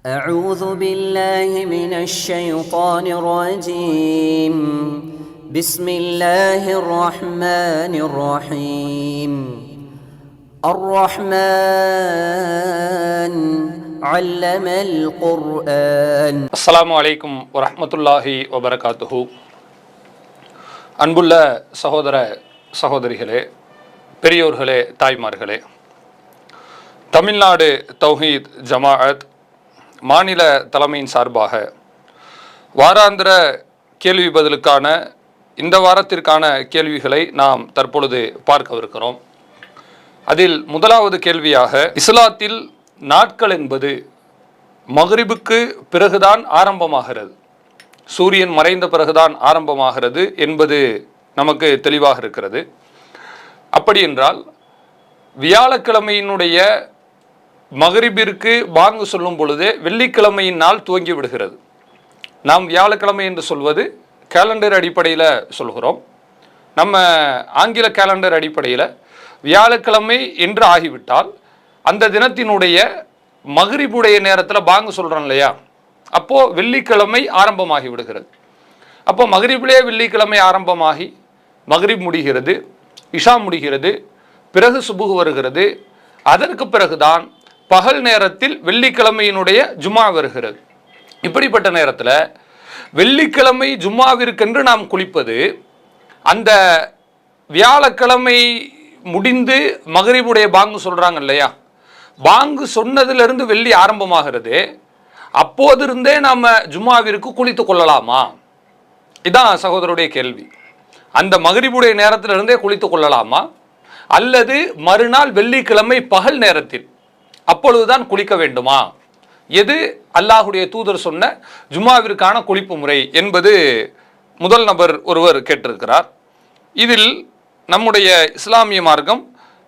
أعوذ بالله من الشيطان الرجيم بسم الله الرحمن الرحيم الرحمن علم القرآن. அஸ்ஸலாமு அலைக்கும் வரஹ்மத்துல்லாஹி வபரகாத்துஹு. அன்புள்ள சகோதர சகோதரிகளே, பெரியோர்களே, தாய்மார்களே, தமிழ்நாடு தௌஹீத் ஜமாஅத் மாநில தலைமையின் சார்பாக வாராந்திர கேள்வி பதிலுக்கான இந்த வாரத்திற்கான கேள்விகளை நாம் தற்பொழுது பார்க்கவிருக்கிறோம். அதில் முதலாவது கேள்வியாக, இஸ்லாத்தில் நாட்கள் என்பது மக்ரிபுக்கு பிறகுதான் ஆரம்பமாகிறது, சூரியன் மறைந்த பிறகுதான் ஆரம்பமாகிறது என்பது நமக்கு தெளிவாக இருக்கிறது. அப்படி என்றால் வியாழக்கிழமையினுடைய மக்ரிபிற்கு பாங்கு சொல்லும் பொழுதே வெள்ளிக்கிழமையின் நாள் துவங்கி விடுகிறது. நாம் வியாழக்கிழமை என்று சொல்வது கேலண்டர் அடிப்படையில் சொல்கிறோம். நம்ம ஆங்கில கேலண்டர் அடிப்படையில் வியாழக்கிழமை என்று ஆகிவிட்டால் அந்த தினத்தினுடைய மக்ரிபுடைய நேரத்தில் பாங்கு சொல்கிறோம் இல்லையா, அப்போது வெள்ளிக்கிழமை ஆரம்பமாகி விடுகிறது. அப்போ மக்ரிபிலே வெள்ளிக்கிழமை ஆரம்பமாகி மக்ரிப் முடிகிறது, இஷா முடிகிறது, பிறகு சுபுகு வருகிறது. அதற்கு பிறகுதான் பகல் நேரத்தில் வெள்ளிக்கிழமையினுடைய ஜும்மா வருகிறது. இப்படிப்பட்ட நேரத்தில் வெள்ளிக்கிழமை ஜும்மாவிற்கென்று நாம் குளிப்பது அந்த வியாழக்கிழமை முடிந்து மக்ரிபுடைய பாங்கு சொல்கிறாங்க இல்லையா, பாங்கு சொன்னதிலிருந்து வெள்ளி ஆரம்பமாகிறது, அப்போதிருந்தே நாம் ஜும்மாவிற்கு குளித்து கொள்ளலாமா? இதுதான் சகோதரருடைய கேள்வி. அந்த மக்ரிபுடைய நேரத்திலிருந்தே குளித்து கொள்ளலாமா, அல்லது மறுநாள் வெள்ளிக்கிழமை பகல் நேரத்தில் அப்பொழுதுதான் குளிக்க வேண்டுமா? எது அல்லாஹுடைய தூதர் சொன்ன ஜும்மாவிற்கான குளிப்பு முறை என்பது முதல் நபர் ஒருவர் கேட்டிருக்கிறார். இதில் நம்முடைய இஸ்லாமிய மார்க்கம்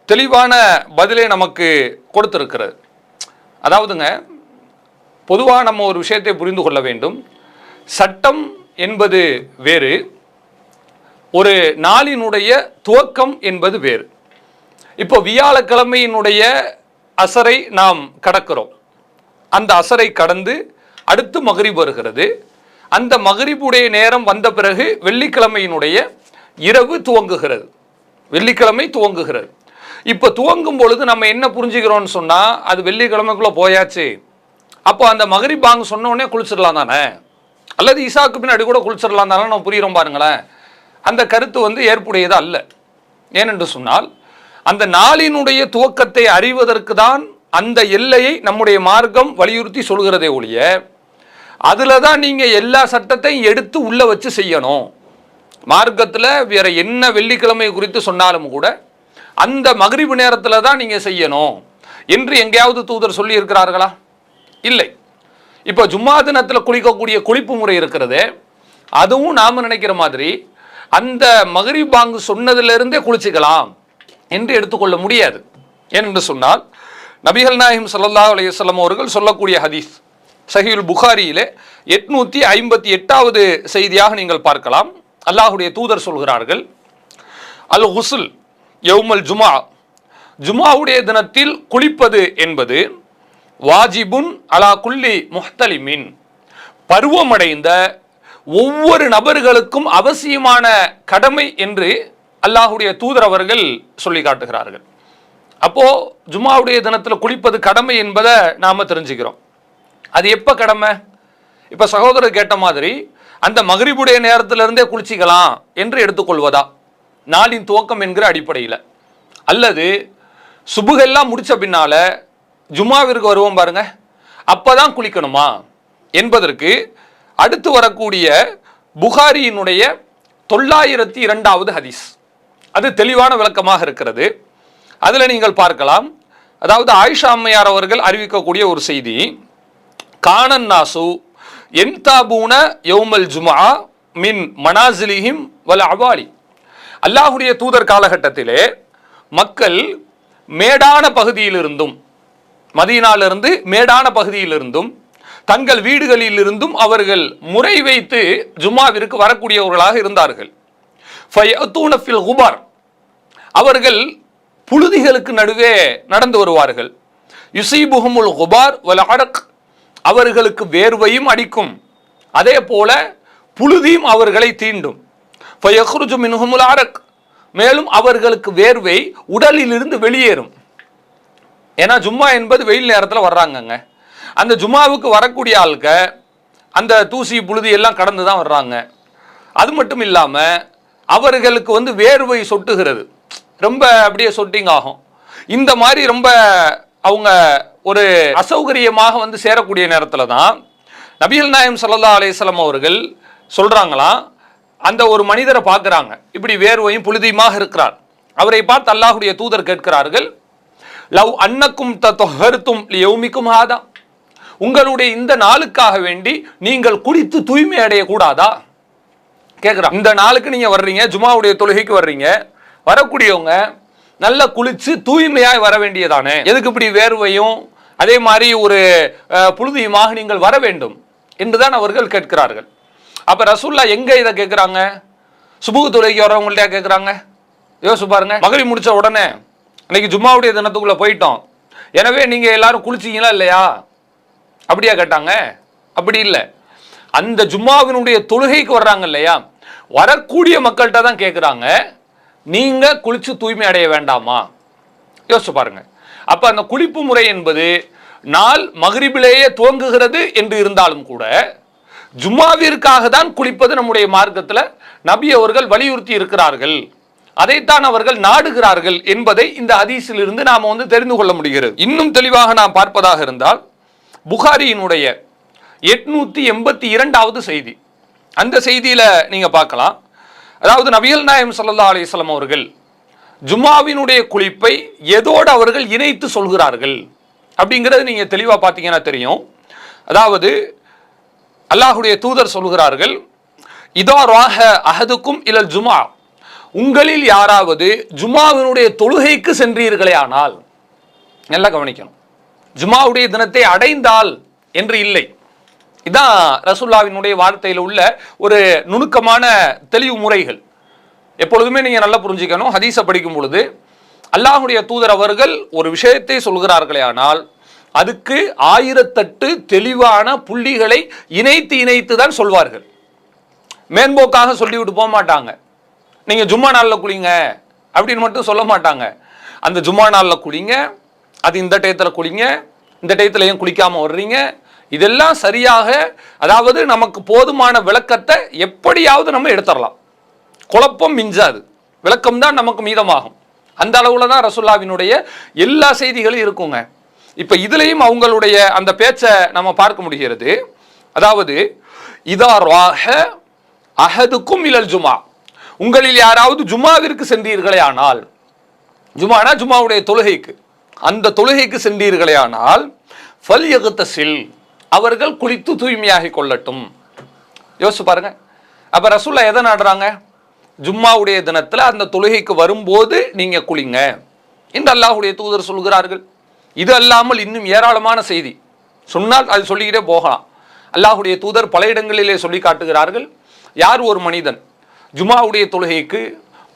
தெளிவான பதிலை நமக்கு கொடுத்திருக்கிறது. அதாவதுங்க, பொதுவாக நம்ம ஒரு விஷயத்தை புரிந்து கொள்ள வேண்டும். சட்டம் என்பது வேறு, ஒரு நாளினுடைய துவக்கம் என்பது வேறு. இப்போ வியாழக்கிழமையினுடைய அசரை நாம் கடக்கிறோம். அந்த அசரை கடந்து அடுத்து மக்ரிப் வருகிறது. அந்த மக்ரிபுடைய நேரம் வந்த பிறகு வெள்ளிக்கிழமையினுடைய இரவு துவங்குகிறது, வெள்ளிக்கிழமை துவங்குகிறது. இப்போ துவங்கும் பொழுது நம்ம என்ன புரிஞ்சுக்கிறோம்னு சொன்னால், அது வெள்ளிக்கிழமைக்குள்ளே போயாச்சு, அப்போ அந்த மக்ரிப் பாங்கு சொன்ன உடனே குளிச்சிடலாம் தானே, அல்லது இசாக்கு பின்னாடி கூட குளிச்சிடலாம் தானே நம்ம புரிகிறோம் பாருங்களேன். அந்த கருத்து ஏற்புடையது அல்ல. ஏனென்று சொன்னால், அந்த நாளினுடைய துவக்கத்தை அறிவதற்கு தான் அந்த எல்லையை நம்முடைய மார்க்கம் வலியுறுத்தி சொல்கிறதே ஒழிய, அதில் தான் நீங்கள் எல்லா சட்டத்தையும் எடுத்து உள்ளே வச்சு செய்யணும். மார்க்கத்தில் வேற என்ன வெள்ளிக்கிழமை குறித்து சொன்னாலும் கூட அந்த மக்ரிபு நேரத்தில் தான் நீங்கள் செய்யணும் என்று எங்கேயாவது தூதர் சொல்லி இருக்கிறார்களா? இல்லை. இப்போ ஜும்மா தினத்தில் குளிக்கக்கூடிய குளிப்பு முறை இருக்கிறது, அதுவும் நாம் நினைக்கிற மாதிரி அந்த மக்ரிப் பாங்கு சொன்னதிலிருந்தே குளிச்சுக்கலாம் என்று எடுத்துக்கொள்ள முடியாது. ஏனென்று சொன்னால், நபிகள் நாயகம் ஸல்லல்லாஹு அலைஹி வஸல்லம் அவர்கள் சொல்லக்கூடிய ஹதீஸ் சஹீஹுல் புகாரியிலே 858வது செய்தியாக நீங்கள் பார்க்கலாம். அல்லாஹுடைய தூதர் சொல்கிறார்கள், அல் குஸ்ல் யௌமல் ஜுமா, ஜுமாவுடைய தினத்தில் குளிப்பது என்பது வாஜிபுன் அலா குல்லி முஹ்தலிமின், பருவமடைந்த ஒவ்வொரு நபர்களுக்கும் அவசியமான கடமை என்று அல்லாஹுடைய தூதர் அவர்கள் சொல்லி காட்டுகிறார்கள். அப்போ ஜும்மாவுடைய தினத்தில் குளிப்பது கடமை என்பதை நாம தெரிஞ்சுக்கிறோம். அது எப்போ கடமை? இப்போ சகோதரர் கேட்ட மாதிரி அந்த மக்ரிபுடைய நேரத்திலிருந்தே குளிச்சிக்கலாம் என்று எடுத்துக்கொள்வதா நாளின் துவக்கம் என்கிற அடிப்படையில், அல்லது சுபுகெல்லாம் முடிச்ச பின்னால ஜும்மாவிற்கு வருவோம் பாருங்க, அப்பதான் குளிக்கணுமா என்பதற்கு அடுத்து வரக்கூடிய புகாரியினுடைய 902வது ஹதீஸ் அது தெளிவான விளக்கமாக இருக்கிறது. அதில் நீங்கள் பார்க்கலாம். அதாவது ஆயிஷா அம்மையார் அவர்கள் அறிவிக்கக்கூடிய ஒரு செய்தி, கானன் நாசு என்தாபூன யௌமல் ஜுமா மின் மனாசிலிஹிம் வல் அவாலி, அல்லாஹுடைய தூதர் காலகட்டத்திலே மக்கள் மேடான பகுதியிலிருந்தும், மதீனாவிலிருந்து மேடான பகுதியிலிருந்தும் தங்கள் வீடுகளிலிருந்தும் அவர்கள் முறை வைத்து ஜும்மாவிற்கு வரக்கூடியவர்களாக இருந்தார்கள். ஃபயஅத்தூன ஃபில் குபார், அவர்கள் புழுதிகளுக்கு நடுவே நடந்து வருவார்கள். யுசீபுஹுமுல் குபார் வல் அரக், அவர்களுக்கு வேர்வையும் அடிக்கும், அதே போல புழுதியும் அவர்களை தீண்டும். ஃபயக்ருஜு மின்ஹுமுல் அரக், மேலும் அவர்களுக்கு வேர்வை உடலில் இருந்து வெளியேறும். ஏன்னா ஜும்மா என்பது வெயில் நேரத்தில் வர்றாங்கங்க. அந்த ஜும்மாவுக்கு வரக்கூடிய ஆளுக்க அந்த தூசி புழுதி எல்லாம் கடந்து தான் வர்றாங்க. அது மட்டும் இல்லாமல் அவர்களுக்கு வேர்வை சொட்டுகிறது, ரொம்ப அப்படியே சொட்டிங் ஆகும். இந்த மாதிரி ரொம்ப அவங்க ஒரு அசௌகரியமாக சேரக்கூடிய நேரத்தில் தான் நபிகள் நாயகம் ஸல்லல்லாஹு அலைஹி வஸல்லம் அவர்கள் சொல்றாங்களாம், அந்த ஒரு மனிதரை பார்க்குறாங்க, இப்படி வேர்வையும் புழுதியுமாக இருக்கிறார். அவரை பார்த்து அல்லாஹ்வுடைய தூதர் கேட்கிறார்கள், லவ் அன்னக்கும் தத்ஹர்தும் லியௌமிக்கும் ஹாதா, உங்களுடைய இந்த நாளுக்காக வேண்டி நீங்கள் குளித்து தூய்மை அடைய கூடாதா கேட்குறாங்க. இந்த நாளுக்கு நீங்க வர்றீங்க, ஜுமாவுடைய தொழுகைக்கு வர்றீங்க, வரக்கூடியவங்க நல்லா குளிச்சு தூய்மையாய் வர வேண்டியதானே, எதுக்கு இப்படி வேர்வையும் அதே மாதிரி ஒரு புழுதியுமாக நீங்கள் வர வேண்டும் என்றுதான் அவர்கள் கேட்கிறார்கள். அப்ப ரசூல்லா எங்க இதை கேட்கிறாங்க? சுபுஹ் தொழுகைக்கு வரவங்கள்ட்ட கேட்கிறாங்க. யோசிச்சு பாருங்க, மகரிப் முடிச்ச உடனே இன்னைக்கு ஜும்மாவுடைய தினத்துக்குள்ள போயிட்டோம், எனவே நீங்க எல்லாரும் குளிச்சிங்களா இல்லையா அப்படியா கேட்டாங்க? அப்படி இல்லை. அந்த ஜும்மாவினுடைய தொழுகைக்கு வர்றாங்க இல்லையா, வரக்கூடிய மக்கள்கிட்ட தான் கேட்குறாங்க, நீங்க குளிச்சு தூய்மை அடைய வேண்டாமா? யோசிச்சு பாருங்க. அப்ப அந்த குளிப்பு முறை என்பது நாள் மகரிபிலேயே துவங்குகிறது என்று இருந்தாலும் கூட ஜும்மாவிற்காக தான் குளிப்பது நம்முடைய மார்க்கத்தில் நபி அவர்கள் வலியுறுத்தி இருக்கிறார்கள், அதைத்தான் அவர்கள் நாடுகிறார்கள் என்பதை இந்த ஹதீஸில் இருந்து நாம தெரிந்து கொள்ள முடிகிறது. இன்னும் தெளிவாக நாம் பார்ப்பதாக இருந்தால் புகாரியினுடைய 882வது செய்தி, அந்த செய்தியில நீங்க பார்க்கலாம். அதாவது நபிகள் நாயகம் ஸல்லல்லாஹு அலைஹி வஸல்லம் அவர்கள் ஜும்மாவினுடைய குளிப்பை எதோடு அவர்கள் இணைத்து சொல்கிறார்கள் அப்படிங்கிறது நீங்க தெளிவா பார்த்தீங்கன்னா தெரியும். அதாவது அல்லாஹ்வுடைய தூதர் சொல்கிறார்கள், இதா ராஹ அஹதுக்கும் இலல் ஜுமா, உங்களில் யாராவது ஜும்மாவினுடைய தொழுகைக்கு சென்றீர்களே ஆனால், நல்லா கவனிக்கணும், ஜும்மாவுடைய தினத்தை அடைந்தால் என்று இல்லை. இதான் ரசூலுல்லாஹ்வினுடைய வார்த்தையில் உள்ள ஒரு நுணுக்கமான தெளிவு முறைகள். எப்பொழுதுமே நீங்க நல்லா புரிஞ்சுக்கணும், ஹதீஸை படிக்கும் பொழுது அல்லாஹ்வுடைய தூதர் அவர்கள் ஒரு விஷயத்தை சொல்கிறார்களே ஆனால் அதுக்கு 1008 தெளிவான புள்ளிகளை இணைத்து தான் சொல்வார்கள். மேம்போக்காக சொல்லிவிட்டு போக மாட்டாங்க. நீங்க ஜும்மா நாளில் குளிங்க அப்படின்னு மட்டும் சொல்ல மாட்டாங்க. அந்த ஜும்மா நாளில் குளிங்க, அது இந்த டயத்தில் குளிங்க, இந்த டயத்தில் ஏன் குளிக்காம வர்றீங்க, இதெல்லாம் சரியாக, அதாவது நமக்கு போதுமான விளக்கத்தை எப்படியாவது நம்ம எடுத்துடலாம், குழப்பம் மிஞ்சாது, விளக்கம் தான் நமக்கு மீதமாகும். அந்த அளவுல தான் ரசூலுல்லாஹ்வினுடைய எல்லா செய்திகளும் இருக்குங்க. இப்ப இதுலயும் அவங்களுடைய அந்த பேச்சை நம்ம பார்க்க முடிகிறது. அதாவது இதா ராஹ அஹதுக்கும் இலல் ஜுமா, உங்களில் யாராவது ஜும்மாவிற்கு சென்றீர்களே ஆனால், ஜும்மானா ஜும்மாவுடைய தொழுகைக்கு, அந்த தொழுகைக்கு சென்றீர்களே ஆனால் ஃபல்யக்தஸில், அவர்கள் குளித்து தூய்மையாகி கொள்ளட்டும். யோசிச்சு பாருங்க. அப்ப ரசூலுல்லாஹ் எதை நாடுறாங்க? ஜும்மாவுடைய தினத்துல அந்த தொழுகைக்கு வரும்போது நீங்க குளிங்க என்று அல்லாஹ்வுடைய தூதர் சொல்கிறார்கள். இது அல்லாமல் இன்னும் ஏராளமான செய்தி சொன்னால் அது சொல்லிக்கிட்டே போகலாம். அல்லாஹ்வுடைய தூதர் பல இடங்களிலே சொல்லி காட்டுகிறார்கள், யார் ஒரு மனிதன் ஜும்மாவுடைய தொழுகைக்கு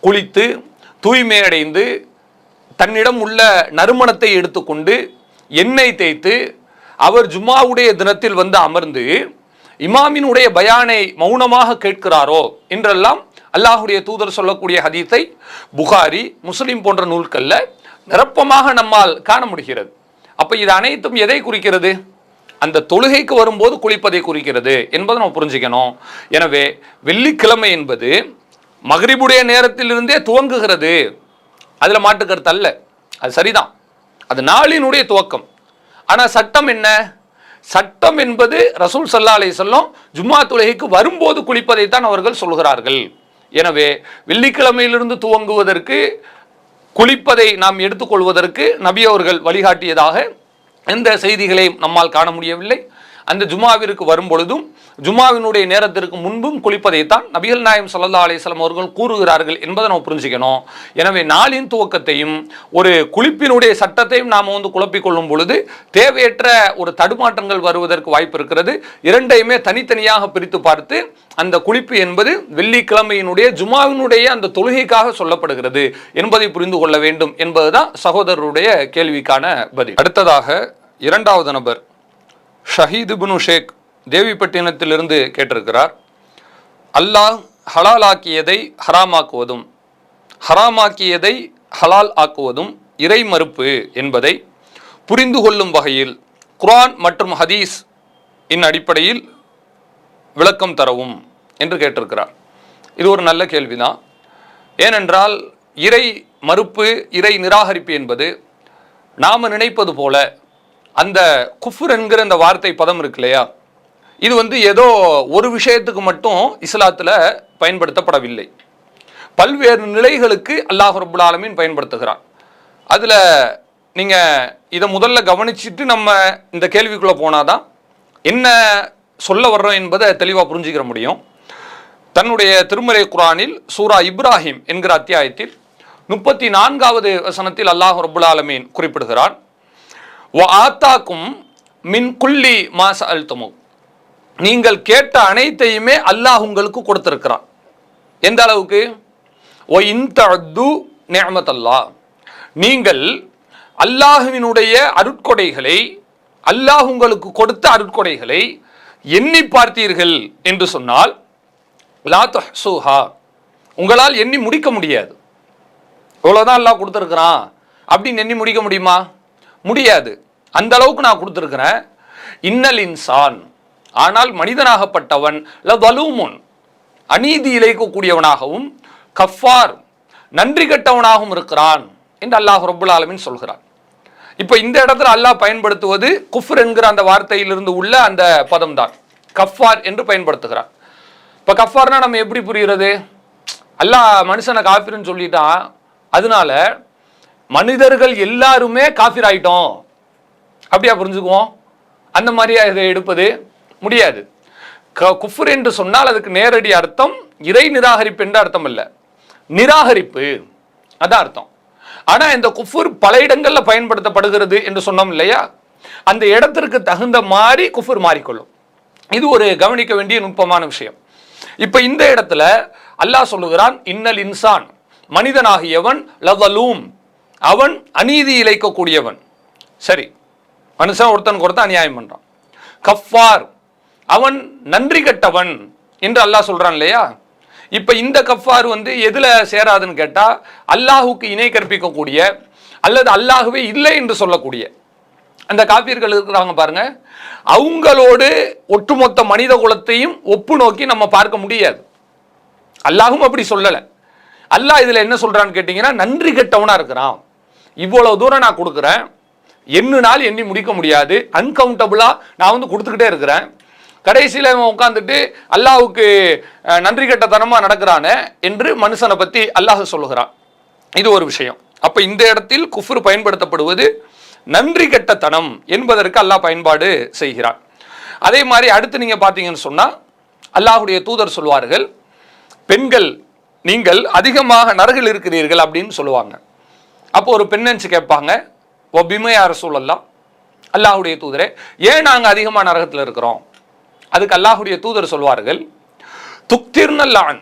குளித்து தூய்மை அடைந்து தன்னிடம் உள்ள நறுமணத்தை எடுத்துக்கொண்டு எண்ணெய் தேய்த்து அவர் ஜும்மாவுடைய தினத்தில் அமர்ந்து இமாமினுடைய பயானை மௌனமாக கேட்கிறாரோ என்றெல்லாம் அல்லாஹ்வுடைய தூதர் சொல்லக்கூடிய ஹதீஸை புகாரி, முஸ்லிம் போன்ற நூல்கள்ல நிரப்பமாக நம்மால் காண முடிகிறது. அப்ப இது அனைத்தும் எதை குறிக்கிறது? அந்த தொழுகைக்கு வரும்போது குளிப்பதை குறிக்கிறது என்பதை நம்ம புரிஞ்சுக்கணும். எனவே வெள்ளிக்கிழமை என்பது மக்ரிபுடைய நேரத்திலிருந்தே துவங்குகிறது, அதுல மாட்டுக்கருத்து அல்ல, அது சரிதான், அது நாளினுடைய துவக்கம். ஆனா சட்டம் என்ன? சட்டம் என்பது ரசூல் ஸல்லல்லாஹு அலைஹி வஸல்லம் ஜும்மா தொழுகைக்கு வரும்போது குளிப்பதைத்தான் அவர்கள் சொல்கிறார்கள். எனவே வெள்ளிக்கிழமையிலிருந்து துவங்குவதற்கு, குளிப்பதை நாம் எடுத்துக்கொள்வதற்கு நபி அவர்கள் வழிகாட்டியதாக எந்த செய்திகளையும் நம்மால் காண முடியவில்லை. அந்த ஜும்மாவிற்கு வரும் பொழுதும் ஜும்மாவினுடைய நேரத்திற்கு முன்பும் குளிப்பதைத்தான் நபிகள் நாயகம் ஸல்லல்லாஹு அலைஹி வஸல்லம் அவர்கள் கூறுகிறார்கள் என்பதை நம்ம புரிஞ்சுக்கணும். எனவே நாளின் துவக்கத்தையும் ஒரு குளிப்பினுடைய சட்டத்தையும் நாம் குழப்பிக் கொள்ளும் பொழுது தேவையற்ற ஒரு தடுமாற்றங்கள் வருவதற்கு வாய்ப்பு இருக்கிறது. இரண்டையுமே தனித்தனியாக பிரித்து பார்த்து அந்த குளிப்பு என்பது வெள்ளிக்கிழமையினுடைய ஜும்மாவினுடைய அந்த தொழுகைக்காக சொல்லப்படுகிறது என்பதை புரிந்து கொள்ள வேண்டும் என்பதுதான் சகோதரருடைய கேள்விக்கான பதில். அடுத்ததாக இரண்டாவது நபர் ஷஹீத் இப்னு ஷேக் தேவிப்பட்டினத்திலிருந்து கேட்டிருக்கிறார். அல்லாஹ் ஹலாலாக்கியதை ஹராமாக்குவதும் ஹராமாக்கியதை ஹலால் ஆக்குவதும் இறை மறுப்பு என்பதை புரிந்து கொள்ளும் வகையில் குர்ஆன் மற்றும் ஹதீஸ் இன் அடிப்படையில் விளக்கம் தரவும் என்று கேட்டிருக்கிறார். இது ஒரு நல்ல கேள்விதான். ஏனென்றால் இறை மறுப்பு, இறை நிராகரிப்பு என்பது நாம் நினைப்பது போல அந்த குஃப்ர் என்கிற இந்த வார்த்தை பதம் இருக்கு இல்லையா, இது ஏதோ ஒரு விஷயத்துக்கு மட்டும் இஸ்லாத்தில் பயன்படுத்தப்படவில்லை. பல்வேறு நிலைகளுக்கு அல்லாஹ் ரப்புல் ஆலமீன் பயன்படுத்துகிறான். அதில் நீங்கள் இதை முதல்ல கவனிச்சுட்டு நம்ம இந்த கேள்விக்குள்ளே போனாதான் என்ன சொல்ல வர்றோம் என்பதை தெளிவாக புரிஞ்சுக்கிற முடியும். தன்னுடைய திருமறை குர்ஆனில் சூரா இப்ராஹிம் என்கிற அத்தியாயத்தில் 34வது வசனத்தில் அல்லாஹ் ரப்புல் ஆலமீன் குறிப்பிடுகிறான், வ ஆத்தாக்கும் மின் குல்லி மா சஅல்துமு, நீங்கள் கேட்ட அனைத்தையுமே அல்லாஹ் உங்களுக்கு கொடுத்திருக்கிறான். எந்த அளவுக்கு? ஒ இன்தஅது நிஅமத்தல்லாஹ், நீங்கள் அல்லாஹ்வினுடைய அருட்கொடைகளை, அல்லாஹ் உங்களுக்கு கொடுத்த அருட்கொடைகளை எண்ணி பார்த்தீர்கள் என்று சொன்னால் லா துஹ்ஸூஹா, உங்களால் எண்ணி முடிக்க முடியாது. இவ்வளோதான் அல்லாஹ் கொடுத்துருக்கிறான் அப்படின்னு எண்ணி முடிக்க முடியுமா? முடியாது. அந்த அளவுக்கு நான் கொடுத்துருக்கிறேன். இன்னல் இன்சான், ஆனால் மனிதனாகப்பட்டவன் லதலூமுன், அநீதி இழைக்கக்கூடியவனாகவும் கஃபார், நன்றி கெட்டவனாகவும் இருக்கிறான் என்று அல்லாஹ் ரப்புல் ஆலமீன் சொல்கிறான். இப்போ இந்த இடத்துல அல்லாஹ் பயன்படுத்துவது குஃப்ர் என்கிற அந்த வார்த்தையிலிருந்து உள்ள அந்த பதம் தான், கஃபார் என்று பயன்படுத்துகிறான். இப்போ கஃபார்னா நம்ம எப்படி புரிகிறது? அல்லாஹ் மனுஷனை காஃபிர்னு சொல்லிட்டான், அதனால மனிதர்கள் எல்லாருமே காஃபிர் ஆயிட்டோம் அப்படியா புரிஞ்சுக்குவோம்? அந்த மாதிரியா இதை எடுப்பது முடியாது. குஃப்ர் என்று சொன்னால் அதுக்கு நேரடி அர்த்தம் இறை நிராகரிப்பு என்ற அர்த்தம் இல்லை, நிராகரிப்பு அதான் அர்த்தம். ஆனால் இந்த குஃப்ர் பல இடங்களில் பயன்படுத்தப்படுகிறது என்று சொன்னோம் இல்லையா, அந்த இடத்திற்கு தகுந்த மாதிரி குஃப்ர் மாறிக்கொள்ளும். இது ஒரு கவனிக்க வேண்டிய நுட்பமான விஷயம். இப்போ இந்த இடத்துல அல்லாஹ் சொல்லுகிறான், இன்னல் இன்சான், மனிதனாகியவன் லதலூம், அவன் அநீதி இழைக்கக்கூடியவன். சரி, மனுஷன் ஒருத்தனுக்கு ஒருத்தன் அநியாயம் பண்றான். கஃபார், அவன் நன்றி கெட்டவன் என்று அல்லாஹ் சொல்றான் இல்லையா. இப்ப இந்த கஃபார் எதுல சேராதுன்னு கேட்டா, அல்லாஹுக்கு இணை கற்பிக்கக்கூடிய அல்லது அல்லாஹுவே இல்லை என்று சொல்லக்கூடிய அந்த காபிர்கள் இருக்கிறாங்க பாருங்க, அவங்களோடு ஒட்டுமொத்த மனித குலத்தையும் ஒப்பு நோக்கி நம்ம பார்க்க முடியாது. அல்லாஹும் அப்படி சொல்லலை. அல்லாஹ் இதுல என்ன சொல்றான்னு கேட்டீங்கன்னா, நன்றி கெட்டவனா இருக்கிறான். இவ்வளவு தூரம் நான் கொடுக்குறேன், எண்ணினால் எண்ணி முடிக்க முடியாது, அன்கவுண்டபிளா நான் கொடுத்துக்கிட்டே இருக்கிறேன். கடைசியில் அவன் உட்காந்துட்டு அல்லாஹுக்கு நன்றி கெட்டத்தனமா நடக்கிறானே என்று மனுஷனை பத்தி அல்லாஹ் சொல்லுகிறான். இது ஒரு விஷயம். அப்ப இந்த இடத்தில் குஃப்ர் பயன்படுத்தப்படுவது நன்றி கெட்டத்தனம் என்பதற்கு அல்லாஹ் பயன்பாடு செய்கிறான். அதே மாதிரி அடுத்து நீங்க பார்த்தீங்கன்னு சொன்னா, அல்லாஹுடைய தூதர் சொல்வார்கள், பெண்கள் நீங்கள் அதிகமாக நரகில் இருக்கிறீர்கள் அப்படின்னு சொல்லுவாங்க. அப்போ ஒரு பெண்ணெஞ்சு கேட்பாங்க, ஒபிமையா ரசூலல்லாஹ், அல்லாஹுடைய தூதரே ஏன் நாங்கள் அதிகமாக நரகத்தில் இருக்கிறோம்? அதுக்கு அல்லாஹுடைய தூதர் சொல்வார்கள், துக்திர்னல்லான்,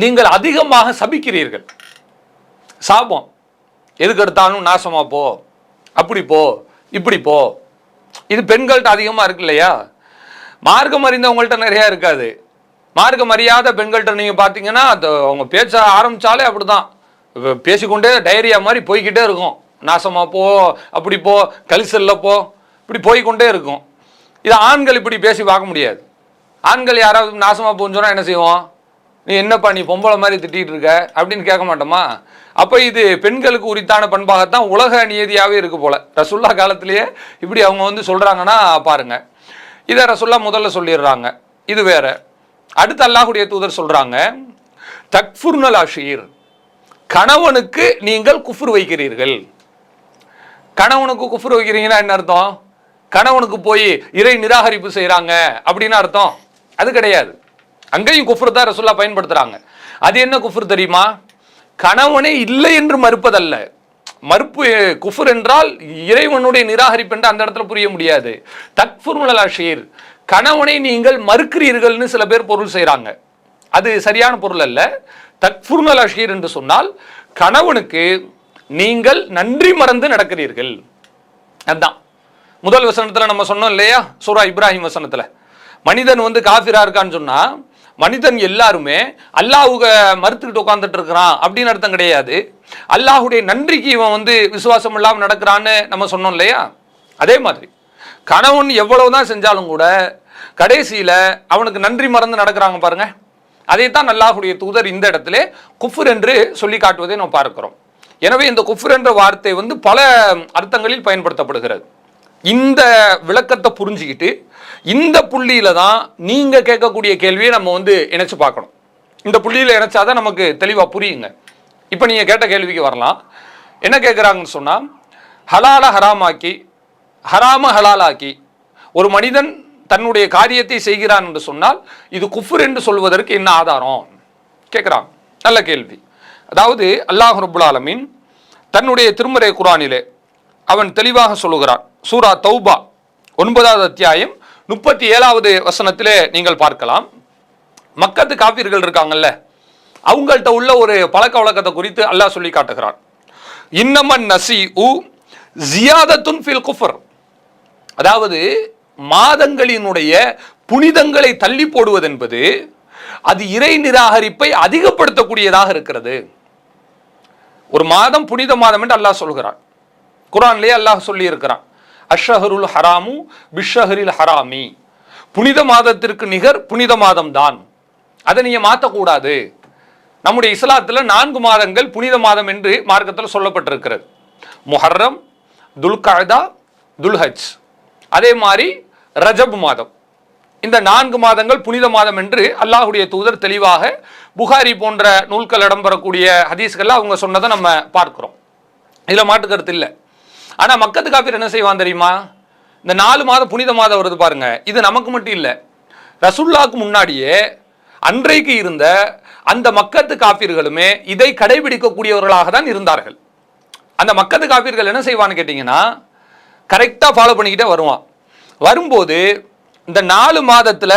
நீங்கள் அதிகமாக சபிக்கிறீர்கள். சாபம், எதுக்கு எடுத்தாலும் நாசமா போ, அப்படி போ, இப்படி போ. இது பெண்கள்கிட்ட அதிகமாக இருக்கு இல்லையா? மார்க்கம் அறிந்தவங்கள்ட்ட நிறையா இருக்காது. மார்க்கம் அறியாத பெண்கள்கிட்ட நீங்கள் பார்த்தீங்கன்னா அவங்க பேச ஆரம்பித்தாலே அப்படி தான் பேசிக்கொண்டே டைரியா மாதிரி போய்கிட்டே இருக்கும். நாசமா போ, அப்படி போ, கலிசல்ல போ, இப்படி போய்கொண்டே இருக்கும். இதை ஆண்கள் இப்படி பேசி பார்க்க முடியாது. ஆண்கள் யாராவது நாசமா போன்னு சொன்னால் என்ன செய்வோம்? நீ என்னப்பா நீ பொம்பளை மாதிரி திட்டிகிட்டு இருக்க அப்படின்னு கேட்க மாட்டோமா? அப்போ இது பெண்களுக்கு உரித்தான பண்பாகத்தான் உலக நியதியாகவே இருக்கு போல. ரசுல்லா காலத்திலேயே இப்படி அவங்க சொல்கிறாங்கன்னா பாருங்க. இதை ரசுல்லா முதல்ல சொல்லிடுறாங்க, இது வேற. அடுத்து அல்லாஹுடைய தூதர் சொல்கிறாங்க, தக்ஃபுர்னல் அஷீர், கணவனுக்கு நீங்கள் குஃப்ர் வைக்கிறீர்கள். கணவனுக்கு குஃப்ர் வைக்கிறீங்கன்னா என்ன அர்த்தம்? கணவனுக்கு போய் இறை நிராகரிப்பு செய்கிறாங்க அப்படின்னு அர்த்தம்? அது கிடையாது. அங்கேயும் குஃப்ர் தான் ரசூலுல்லாஹ் பயன்படுத்துகிறாங்க. அது என்ன குஃப்ர் தெரியுமா? கணவனே இல்லை என்று மறுப்பதல்ல. மறுப்பு குஃப்ர் என்றால் இறைவனுடைய நிராகரிப்பு என்று அந்த இடத்துல புரிய முடியாது. தக்ஃபுர்னுல் அஷீர், கணவனை நீங்கள் மறுக்கிறீர்கள்னு சில பேர் பொருள் செய்கிறாங்க. அது சரியான பொருள் அல்ல. தக்ஃபுர்னுல் அஷீர் என்று சொன்னால் கணவனுக்கு நீங்கள் நன்றி மறந்து நடக்கிறீர்கள். அதுதான் முதல் வசனத்தில் நம்ம சொன்னோம் இல்லையா, சூரா இப்ராஹிம் வசனத்தில், மனிதன் வந்து காஃபிரா இருக்கான்னு சொன்னா மனிதன் எல்லாருமே அல்லாஹ்வுக்கு மறுத்துக்கிட்டு உட்காந்துட்டு இருக்கிறான் அப்படின்னு அர்த்தம் கிடையாது. அல்லாஹ்வுடைய நன்றிக்கு இவன் வந்து விசுவாசம் இல்லாமல் நடக்கிறான்னு நம்ம சொன்னோம் இல்லையா. அதே மாதிரி கணவன் எவ்வளவுதான் செஞ்சாலும் கூட கடைசியில அவனுக்கு நன்றி மறந்து நடக்கிறாங்க பாருங்க. அதைத்தான் அல்லாஹ்வுடைய தூதர் இந்த இடத்துல குஃப்ர் என்று சொல்லி காட்டுவதை நம்ம பார்க்கிறோம். எனவே இந்த குஃப்ர் என்ற வார்த்தை வந்து பல அர்த்தங்களில் பயன்படுத்தப்படுகிறது. இந்த விளக்கத்தை புரிஞ்சுக்கிட்டு இந்த புள்ளியில தான் நீங்க கேட்கக்கூடிய கேள்வியை நம்ம வந்து இணைச்சு பார்க்கணும். இந்த புள்ளியில இணைச்சாதான் நமக்கு தெளிவா புரியுங்க. இப்ப நீங்க கேட்ட கேள்விக்கு வரலாம். என்ன கேட்குறாங்கன்னு சொன்னா, ஹலால ஹராமாக்கி ஹராம ஹலாலாக்கி ஒரு மனிதன் தன்னுடைய காரியத்தை செய்கிறான் என்று சொன்னால் இது குஃப்ர் என்று சொல்வதற்கு என்ன ஆதாரம் கேட்கிறான். நல்ல கேள்வி. அதாவது அல்லாஹ் ரப்புல் ஆலமீன் தன்னுடைய திருமறை குர்ஆனிலே அவன் தெளிவாக சொல்லுகிறான். சூரா தௌபா 9வது அத்தியாயம் 37வது வசனத்திலே நீங்கள் பார்க்கலாம். மக்கத்து காஃபிர்கள் இருக்காங்கல்ல, அவங்கள்ட்ட உள்ள ஒரு பழக்க வழக்கத்தை குறித்து அல்லாஹ் சொல்லி காட்டுகிறான். இன்னமன் நஸீஉ ஜியாதத்துன் ஃபில் குஃப்ர். அதாவது மாதங்களினுடைய புனிதங்களை தள்ளி போடுவது என்பது அது இறை நிராகரிப்பை அதிகப்படுத்தக்கூடியதாக இருக்கிறது. ஒரு மாதம் புனித மாதம் என்று அல்லாஹ் சொல்கிறான். குர்ஆன்லயே அல்லாஹ் சொல்லி இருக்கிறான், அஷ்ஷஹருல் ஹராமு பிஷ்ஷஹரில் ஹராமி. புனித மாதத்திற்கு நிகர் புனித மாதம் தான், அதை நீங்க மாற்றக்கூடாது. நம்முடைய இஸ்லாத்துல 4 மாதங்கள் புனித மாதம் என்று மார்க்கத்தில் சொல்லப்பட்டிருக்கிறது. முஹர்ரம், துல்கஅதா, துல்ஹஜ், அதே மாதிரி ரஜப் மாதம். இந்த 4 மாதங்கள் புனித மாதம் என்று அல்லாஹ்வுடைய தூதர் தெளிவாக புகாரி போன்ற நூல்கள் இடம்பெறக்கூடிய ஹதீஸ்கள்ல அவங்க சொன்னதை நம்ம பார்க்கிறோம். இதுல மாட்டு கருத்து இல்லை. ஆனா மக்கத்து காஃபிர் என்ன செய்வான் தெரியுமா, இந்த 4 மாதம் புனித மாதம் வருது பாருங்க, இது நமக்கு மட்டும் இல்லை, ரசூலுல்லாஹ்க்கு முன்னாடியே அன்றைக்கு இருந்த அந்த மக்கத்து காஃபிர்களுமே இதை கடைபிடிக்கக்கூடியவர்களாக தான் இருந்தார்கள். அந்த மக்கத்து காஃபிர்கள் என்ன செய்வான்னு கேட்டீங்கன்னா, கரெக்டா ஃபாலோ பண்ணிக்கிட்டே வருவான். வரும்போது இந்த 4 மாதத்துல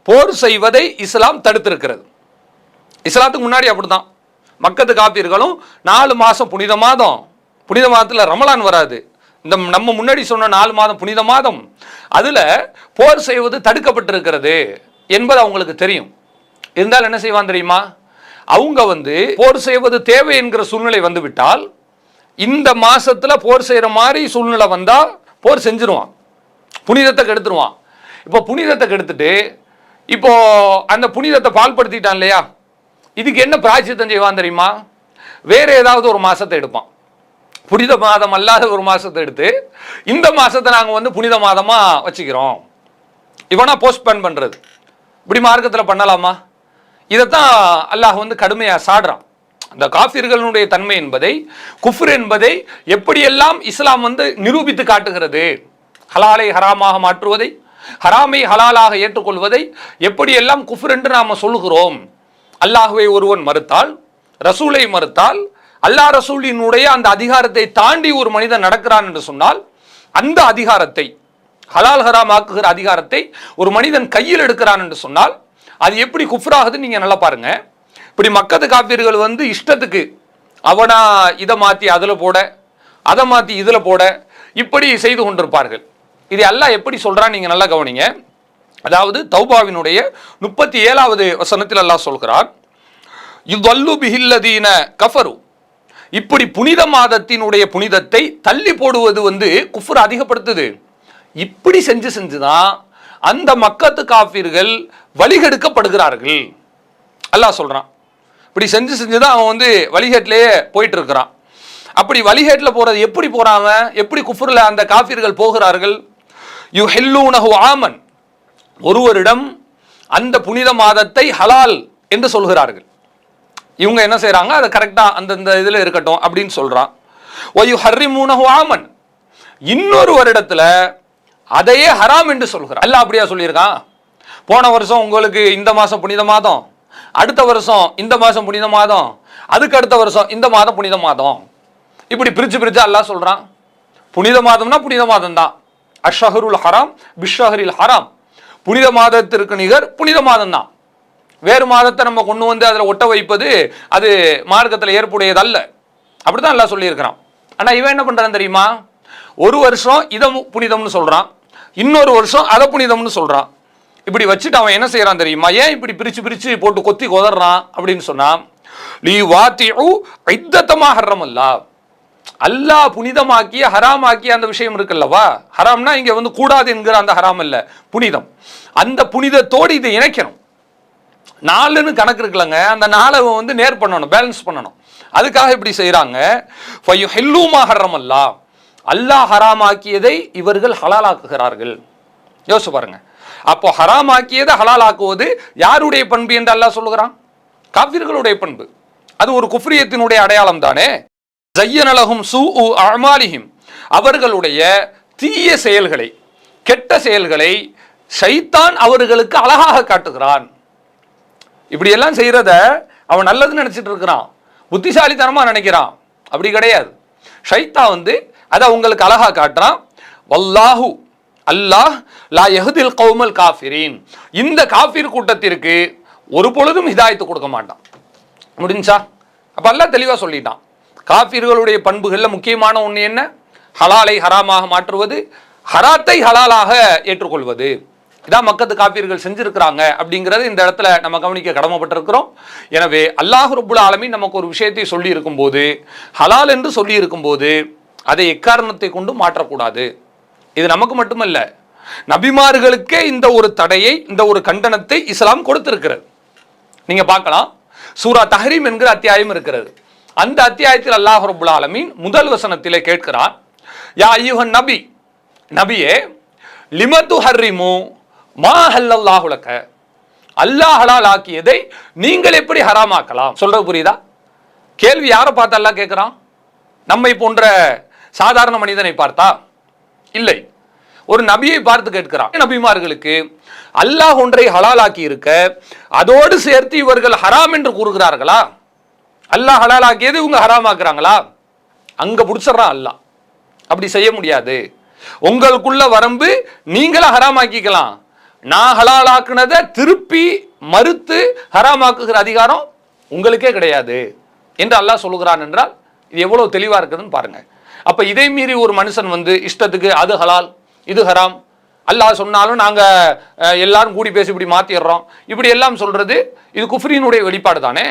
போர் செய்வதை இஸ்லாம் தடுத்திருக்கிறது. இஸ்லாத்துக்கு முன்னாடி அப்படிதான் மக்கத்து காஃபிர்களும் 4 மாதம் புனித மாதம், புனித மாதத்துல ரமலான் வராது, இந்த நம்ம முன்னாடி சொன்ன 4 மாதம் புனித மாதம், அதுல போர் செய்வது தடுக்கப்பட்டிருக்கிறது என்பது அவங்களுக்கு தெரியும். இருந்தால் என்ன செய்வான் தெரியுமா, அவங்க வந்து போர் செய்வது தேவை என்கிற சூழ்நிலை வந்து விட்டால் இந்த மாசத்துல போர் செய்யற மாதிரி சூழ்நிலை வந்தா போர் செஞ்சிருவான், புனிதத்தை கெடுத்துருவான். இப்போ புனிதத்தை கெடுத்துட்டு இப்போ அந்த புனிதத்தை பால்படுத்திட்டான் இல்லையா, இதுக்கு என்ன பிராயச்சித்தம் செய்வான் தெரியுமா, வேற ஏதாவது ஒரு மாசத்தை எடுப்பான். புனித மாதம் அல்லாத ஒரு மாசத்தை எடுத்து இந்த மாசத்தை நாங்க வந்து புனித மாதமா வச்சுக்கிறோம், இவனா போஸ்ட்போன் பண்றது. இப்படி மார்க்கத்தில் பண்ணலாமா? இதைத்தான் அல்லாஹ் வந்து கடுமையா சாடுறான். அந்த காஃபிர்களுடைய தன்மை என்பதை, குஃப்ர் என்பதை எப்படியெல்லாம் இஸ்லாம் வந்து நிரூபித்து காட்டுகிறது, ஹலாலை ஹராமாக மாற்றுவதை, ஹராமை ஹலாலாக ஏற்றுக்கொள்வதை எப்படியெல்லாம் குஃப்ர் என்று நாம சொல்லுகிறோம். அல்லாஹ்வை ஒருவன் மறுத்தால், ரசூலை மறுத்தால், அல்லாஹ் ரசூலினுடைய அந்த அதிகாரத்தை தாண்டி ஒரு மனிதன் நடக்கிறான் என்று சொன்னால், அந்த அதிகாரத்தை ஹலால் ஹராம் ஆக்குகிற அதிகாரத்தை ஒரு மனிதன் கையில் எடுக்கிறான் என்று சொன்னால் அது எப்படி குஃப்ராகுது நீங்க நல்லா பாருங்க. இப்படி மக்கத்து காப்பீர்கள் வந்து இஷ்டத்துக்கு அவனா இதை மாத்தி அதுல போட, அதை மாத்தி இதுல போட, இப்படி செய்து கொண்டிருப்பார்கள். இது அல்லாஹ் எப்படி சொல்றான் நீங்க நல்லா கவனிங்க. அதாவது தௌபாவினுடைய 37வது வசனத்தில் அல்லாஹ் சொல்கிறான், யுதல்லு பிஹில்லதீன கஃபரு. இப்படி புனித மாதத்தினுடைய புனிதத்தை தள்ளி போடுவது வந்து குஃப்ர் அதிகப்படுத்துது. இப்படி செஞ்சுதான் அந்த மக்கத்து காஃபிர்கள் வழிகெடுக்கப்படுகிறார்கள் அல்லாஹ் சொல்றான். இப்படி செஞ்சுதான் அவன் வந்து வழிகேட்டிலேயே போயிட்டு இருக்கிறான். அப்படி வழிகேட்டில் போறது எப்படி போறாங்க, எப்படி குஃப்ர்ல அந்த காஃபிர்கள் போகிறார்கள். யுஹில்லூனஹு ஆமன், ஒருவரிடம் அந்த புனித மாதத்தை ஹலால் என்று சொல்கிறார்கள். இவங்க என்ன செய்யறாங்க, அதை கரெக்டா அந்த இதுல இருக்கட்டும் அப்படின்னு சொல்றான். வயுஹர்ரிமூனஹு ஆமன், இன்னொரு வருடத்துல அதையே ஹராம் என்று சொல்கிறார். அல்லாஹ் அப்படியா சொல்லியிருக்கான், போன வருஷம் உங்களுக்கு இந்த மாசம் புனித மாதம், அடுத்த வருஷம் இந்த மாசம் புனித மாதம், அதுக்கு அடுத்த வருஷம் இந்த மாதம் புனித மாதம், இப்படி பிரிச்சு அல்லாஹ் சொல்றான். புனித மாதம்னா புனித மாதம் தான். அஷ்ஷஹருல் ஹராம் பிஷ்ஷஹரில் ஹராம், புனித மாதத்திற்கு நிகர் புனித மாதம் தான். வேறு மாதத்தை நம்ம கொண்டு வந்து அதில் ஒட்ட வைப்பது அது மார்க்கத்தில் ஏற்புடையது அல்ல. அப்படிதான் அல்லாஹ் சொல்லியிருக்கிறான். ஆனா இவன் என்ன பண்றான் தெரியுமா, ஒரு வருஷம் இதை புனிதம்னு சொல்றான், இன்னொரு வருஷம் அதை புனிதம்னு சொல்றான். இப்படி வச்சுட்டு அவன் என்ன செய்யறான் தெரியுமா? ஏன் இப்படி பிரிச்சு பிரிச்சு போட்டு கொத்தி கொதறான் அப்படின்னு சொன்னா, லீ வாத்திஉ இத்தமா ஹர்ரமல்லா, அல்லாஹ் புனிதமாக்கிய ஹராமாக்கிய அந்த விஷயம் இருக்குல்லவா, ஹராம்னா இங்க வந்து கூடாது என்கிற அந்த ஹராம் இல்ல, புனிதம். அந்த புனிதத்தோடு இதை இணைக்கணும். நாலுன்னு கணக்கு இருக்குல்லங்க, அந்த நாளை வந்து நேர் பண்ணணும், பேலன்ஸ் பண்ணணும். அதுக்காக இப்படி செய்யறாங்க. ஃபயுஹில்லுமா ஹர்ரமல்லா, அல்லாஹ் ஹராமாக்கியதை இவர்கள் ஹலாலாக்குகிறார்கள். யோசிச்சு பாருங்க. அப்போ ஹராமாக்கியதை ஹலாலாக்குவது யாருடைய பண்பு என்று அல்லாஹ் சொல்லுகிறான்? காஃபிர்களுடைய பண்பு. அது ஒரு குஃப்ரியத்தினுடைய அடையாளம் தானே. ஜய்யன லஹும் சூஉ அஅமாலிஹிம், அவர்களுடைய தீய செயல்களை, கெட்ட செயல்களை ஷைத்தான் அவர்களுக்கு அழகாக காட்டுகிறான். இப்படி எல்லாம் செய்யறத அவன் நல்லதுன்னு நினைச்சிட்டு இருக்கிறான், புத்திசாலித்தனமா நினைக்கிறான். அப்படி கிடையாது. ஷைத்தா வந்து அதை உங்களுக்கு அழகா காட்டுறான். வல்லாஹு, அல்லாஹ் லா யஹ்தில் கௌமல் காஃபிரீன், இந்த காஃபிர் கூட்டத்திற்கு ஒரு பொழுதும் ஹிதாயத்து கொடுக்க மாட்டான். முடிஞ்சா? அப்ப அல்லாஹ் தெளிவா சொல்லிட்டான். காஃபிர்களுடைய பண்புகள்ல முக்கியமான ஒண்ணு என்ன? ஹலாலை ஹராமாக மாற்றுவது, ஹராத்தை ஹலாலாக ஏற்றுக்கொள்வது. இதான் மக்கத்து காஃபிர்கள் செஞ்சிருக்கிறாங்க அப்படிங்கிறது இந்த இடத்துல நம்ம கவனிக்க கடமைப்பட்டிருக்கிறோம். எனவே அல்லாஹ் ரப்புல் ஆலமீன் நமக்கு ஒரு விஷயத்தை சொல்லி இருக்கும் போது, ஹலால் என்று சொல்லி இருக்கும் போது, அதை எக்காரணத்தை கொண்டு மாற்றக்கூடாது. இது நமக்கு மட்டுமல்ல, நபிமார்களுக்கே இந்த ஒரு தடையை, இந்த ஒரு கண்டனத்தை இஸ்லாம் கொடுத்திருக்கிறது. நீங்க பார்க்கலாம், சூரா தஹ்ரீம் என்கிற அத்தியாயம் இருக்கிறது. அந்த அத்தியாயத்தில் அல்லாஹ் ரப்புல் ஆலமீன் முதல் வசனத்திலே கேட்கிறான், யா அய்யுஹன் நபி, நபியே, லிமது ஹர்ரிமு மா ஹல்லல்லாஹு லக, அல்லாஹ் ஹலால் ஆக்கியதை நீங்கள் எப்படி ஹராமாக்கலாம்? சொல்றது புரியுதா? கேள்வி யாரை பார்த்து அல்லாஹ் கேட்கிறான்? நம்மை போன்ற சாதாரண மனிதனை பார்த்தா இல்லை, ஒரு நபியை பார்த்து கேட்கிறான். நபிமார்களுக்கு அல்லாஹ் ஒன்றை ஹலாலாக்கி இருக்க அதோடு சேர்த்து இவர்கள் ஹராம் என்று கூறுகிறார்களா? அல்லாஹ் ஹலாலாக்கியது இவங்க ஹராமாக்குறாங்களா? அங்க பிடிச்சிடறான் அல்லாஹ். அப்படி செய்ய முடியாது. உங்களுக்குள்ள வரம்பு நீங்கள ஹராமாக்கிக்கலாம், நான் ஹலாலாக்குனதை திருப்பி மறுத்து ஹராமாக்குகிற அதிகாரம் உங்களுக்கே கிடையாது என்று அல்லாஹ் சொல்லுகிறான் என்றால் இது எவ்வளவு தெளிவா இருக்குதுன்னு பாருங்க. அப்ப இதை மீறி ஒரு மனுஷன் வந்து இஷ்டத்துக்கு அது ஹலால் இது ஹராம், அல்லாஹ் சொன்னாலும் நாங்க எல்லாரும் கூடி பேசி இப்படி மாத்திடுறோம், இப்படி எல்லாம் சொல்றது இது குஃப்ரியினுடைய வெளிப்பாடு தானே.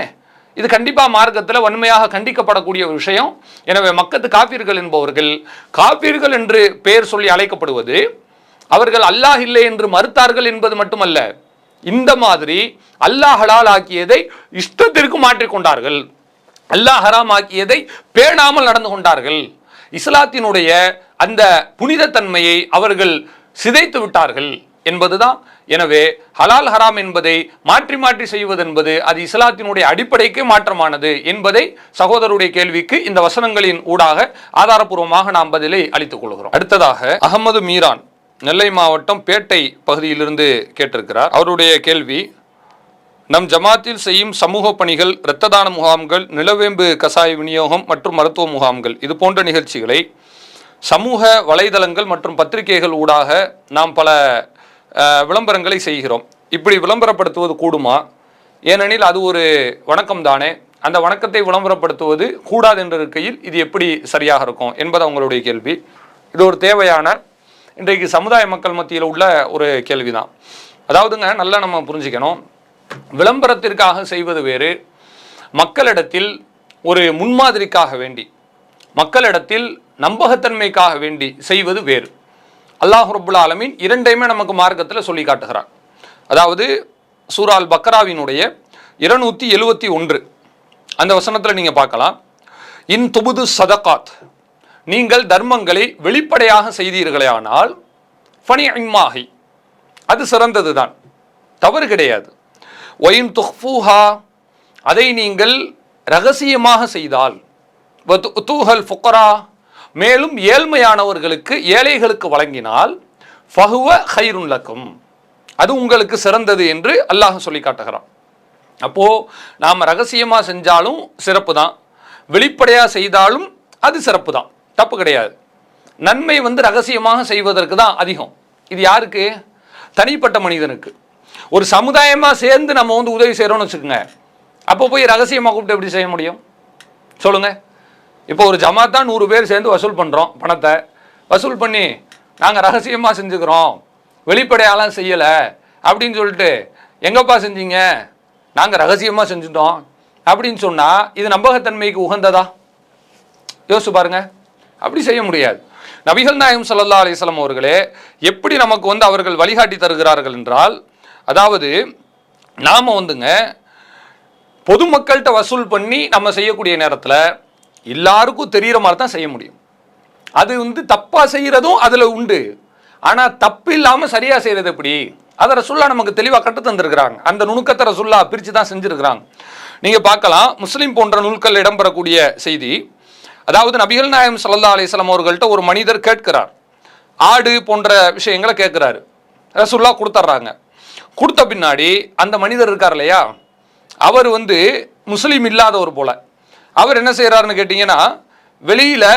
இது கண்டிப்பா மார்க்கத்தில் வன்மையாக கண்டிக்கப்படக்கூடிய ஒரு விஷயம். எனவே மக்கத்து காஃபிர்கள் என்பவர்கள் காஃபிர்கள் என்று பெயர் சொல்லி அழைக்கப்படுவது, அவர்கள் அல்லாஹ் இல்லை என்று மறுத்தார்கள் என்பது மட்டுமல்ல, இந்த மாதிரி அல்லாஹ் ஹலால் ஆக்கியதை இஷ்டத்திற்கு மாற்றிக்கொண்டார்கள், அல்லாஹ் ஹராம் ஆக்கியதை பேணாமல் நடந்து கொண்டார்கள். இஸ்லாத்தினுடைய அந்த புனித தன்மையை அவர்கள் சிதைத்து விட்டார்கள் என்பதுதான். எனவே ஹலால் ஹராம் என்பதை மாற்றி மாற்றி செய்வது என்பது அது இஸ்லாத்தினுடைய அடிப்படைக்கு மாற்றமானது என்பதை சகோதரருடைய கேள்விக்கு இந்த வசனங்களின் ஊடாக ஆதாரபூர்வமாக நாம் பதிலை அளித்துக் கொள்கிறோம். அடுத்ததாக அகமது மீரான், நெல்லை மாவட்டம் பேட்டை பகுதியிலிருந்து கேட்டிருக்கிறார். அவருடைய கேள்வி, நம் ஜமாத்தில் செய்யும் சமூக பணிகள், இரத்த தான முகாம்கள், நிலவேம்பு கசாய விநியோகம் மற்றும் மருத்துவ முகாம்கள், இது போன்ற நிகழ்ச்சிகளை சமூக வலைதளங்கள் மற்றும் பத்திரிகைகள் ஊடாக நாம் பல விளம்பரங்களை செய்கிறோம். இப்படி விளம்பரப்படுத்துவது கூடுமா? ஏனெனில் அது ஒரு வணக்கம் தானே. அந்த வணக்கத்தை விளம்பரப்படுத்துவது கூடாது என்ற இருக்கையில் இது எப்படி சரியாக இருக்கும் என்பது அவங்களுடைய கேள்வி. இது ஒரு தேவையான இன்றைக்கு சமுதாய மக்கள் மத்தியில் உள்ள ஒரு கேள்விதான். அதாவதுங்க, நல்லா நம்ம புரிஞ்சுக்கணும், விளம்பரத்திற்காக செய்வது வேறு, மக்களிடத்தில் ஒரு முன்மாதிரிக்காக வேண்டி, மக்களிடத்தில் நம்பகத்தன்மைக்காக வேண்டி செய்வது வேறு. அல்லாஹ் ரப்புல் ஆலமீன் இரண்டையுமே நமக்கு மார்க்கத்தில் சொல்லி காட்டுகிறார். அதாவது சூரா அல் பக்ராவினுடைய 271 அந்த வசனத்தில் நீங்கள் பார்க்கலாம், இன் துபுது சதகாத், நீங்கள் தர்மங்களை வெளிப்படையாக செய்தீர்களேயானால் ஃபனி இம்மாஹி, அது சிறந்தது தான், தவறு கிடையாது. ஒயின் துஹ்ஃபூஹா, அதை நீங்கள் ரகசியமாக செய்தால், வதுஹல் ஃபுக்ரா, மேலும் ஏழ்மையானவர்களுக்கு ஏழைகளுக்கு வழங்கினால், ஃபஹுவ ஹைருன் லக்கும், அது உங்களுக்கு சிறந்தது என்று அல்லாஹ் சொல்லி காட்டுகிறான். அப்போ நாம் ரகசியமாக செஞ்சாலும் சிறப்பு தான், வெளிப்படையாக செய்தாலும் அது சிறப்பு தான், தப்பு கிடையாது. நன்மை வந்து ரகசியமாக செய்வதற்கு தான் அதிகம். இது யாருக்கு? தனிப்பட்ட மனிதனுக்கு. ஒரு சமுதாயமாக சேர்ந்து நம்ம வந்து உதவி செய்கிறோம்னு வச்சுக்கோங்க, அப்போ போய் ரகசியமாக கூப்பிட்டு எப்படி செய்ய முடியும் சொல்லுங்க? இப்போ ஒரு ஜமாத்தா 100 பேர் சேர்ந்து வசூல் பண்ணுறோம் பணத்தை, வசூல் பண்ணி நாங்கள் ரகசியமாக செஞ்சுக்கிறோம், வெளிப்படையாலாம் செய்யலை அப்படின்னு சொல்லிட்டு, எங்கப்பா செஞ்சீங்க, நாங்கள் ரகசியமாக செஞ்சுட்டோம் அப்படின்னு சொன்னால் இது நம்பகத்தன்மைக்கு உகந்ததா? யோசிச்சு பாருங்க. அப்படி செய்ய முடியாது. நபிகள் நாயகம் ஸல்லல்லாஹு அலைஹி வஸல்லம் அவர்களே எப்படி நமக்கு அவர்கள் வழிகாட்டி தருகிறார்கள் என்றால், அதாவது நாம் பொதுமக்கள்கிட்ட வசூல் பண்ணி நம்ம செய்யக்கூடிய நேரத்தில் எல்லாருக்கும் தெரிகிற மாதிரி தான் செய்ய முடியும். அது தப்பாக செய்கிறதும் அதில் உண்டு. ஆனால் தப்பு இல்லாமல் சரியாக செய்கிறது எப்படி, அதை ரசூலுல்லாஹ் நமக்கு தெளிவாக கற்று தந்திருக்கிறாங்க. அந்த நுணுக்கத்தை ரசூலுல்லாஹ் பிரித்து தான் செஞ்சுருக்கிறாங்க. நீங்கள் பார்க்கலாம், முஸ்லீம் போன்ற நூல்கள் இடம்பெறக்கூடிய செய்தி. அதாவது நபிகள் நாயகம் ஸல்லல்லாஹு அலைஹி வஸல்லம் அவர்கள்ட்ட ஒரு மனிதர் கேட்கிறார், ஆடு போன்ற விஷயங்களை கேட்குறாரு. ரசூலுல்லாஹ் கொடுத்துட்றாங்க. கொடுத்த பின்னாடி அந்த மனிதர் இருக்கார் இல்லையா, அவர் முஸ்லீம் இல்லாதவர் போல. அவர் என்ன செய்கிறாருன்னு கேட்டிங்கன்னா, வெளியில்